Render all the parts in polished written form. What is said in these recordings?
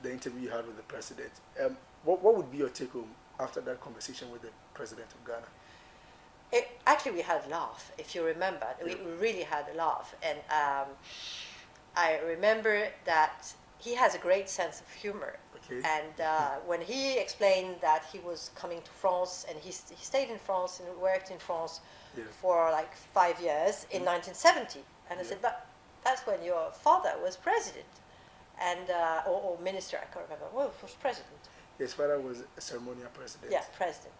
the interview you had with the president. What would be your take home after that conversation with the president of Ghana? Actually, we had a laugh, if you remember. We really had a laugh. And I remember that he has a great sense of humor. Okay. And when he explained that he was coming to France, and he stayed in France and worked in France for like 5 years in 1970. And I said, but that's when your father was president, and or minister, I can't remember. Well, he was president. His father was a ceremonial president. Yeah, president.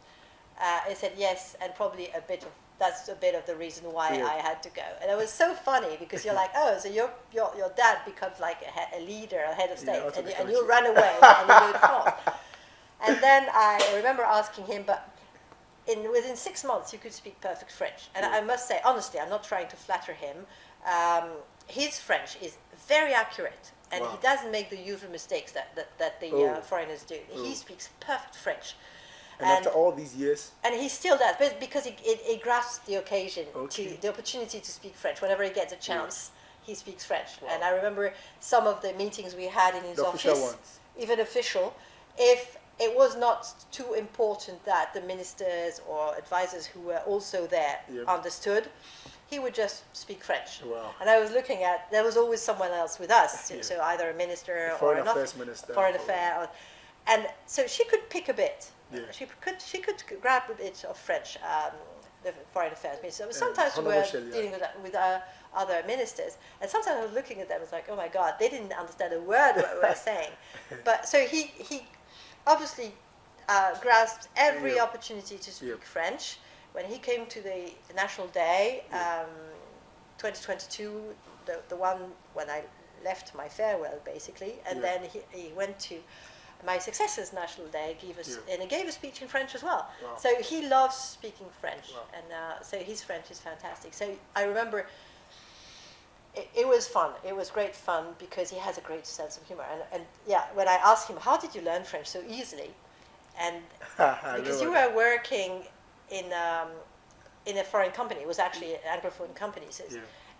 I said yes, and probably that's a bit of the reason why I had to go. And it was so funny because you're like, oh, so your dad becomes like a leader, a head of state, and you run away and you go to France. And then I remember asking him, but within 6 months you could speak perfect French. And I must say, honestly, I'm not trying to flatter him. His French is very accurate, and he doesn't make the usual mistakes that the foreigners do. He speaks perfect French. And after all these years? And he still does, but because he grasps the occasion, the opportunity to speak French. Whenever he gets a chance, he speaks French. And I remember some of the meetings we had in his office, even official, if it was not too important that the ministers or advisors who were also there understood, he would just speak French. And I was looking at, there was always someone else with us, so either a minister or an foreign affair. And so she could pick a bit. She could grab a bit of French, the foreign affairs minister. Sometimes we were dealing with other ministers, and sometimes I was looking at them, I was like, oh my God, they didn't understand a word what we were saying. But so he obviously grasped every opportunity to speak French. When he came to the National Day, 2022, the one when I left my farewell, basically, and then he went to my successor's National Day, and he gave a speech in French as well. So he loves speaking French, and so his French is fantastic. So I remember it was fun. It was great fun because he has a great sense of humor. And when I asked him, how did you learn French so easily? And because you were working in a foreign company, it was actually an Anglophone company. So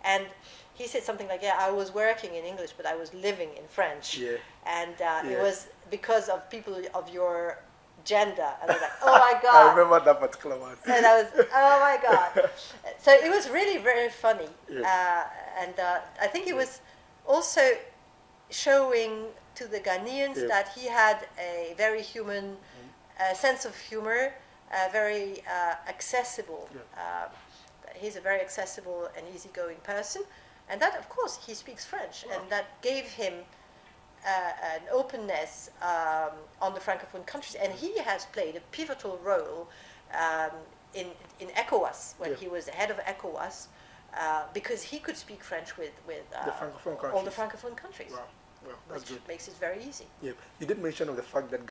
and he said something like, I was working in English, but I was living in French. And it was because of people of your gender. And I was like, oh my God. I remember that particular one. And I was, oh my God. So it was really very funny. And I think it was also showing to the Ghanaians that he had a very human sense of humor, very accessible. He's a very accessible and easygoing person. And that, of course, he speaks French. And that gave him an openness on the Francophone countries. And he has played a pivotal role in ECOWAS, when he was the head of ECOWAS, because he could speak French with the all the Francophone countries. Well, that's which good. makes it very easy. You did mention of the fact that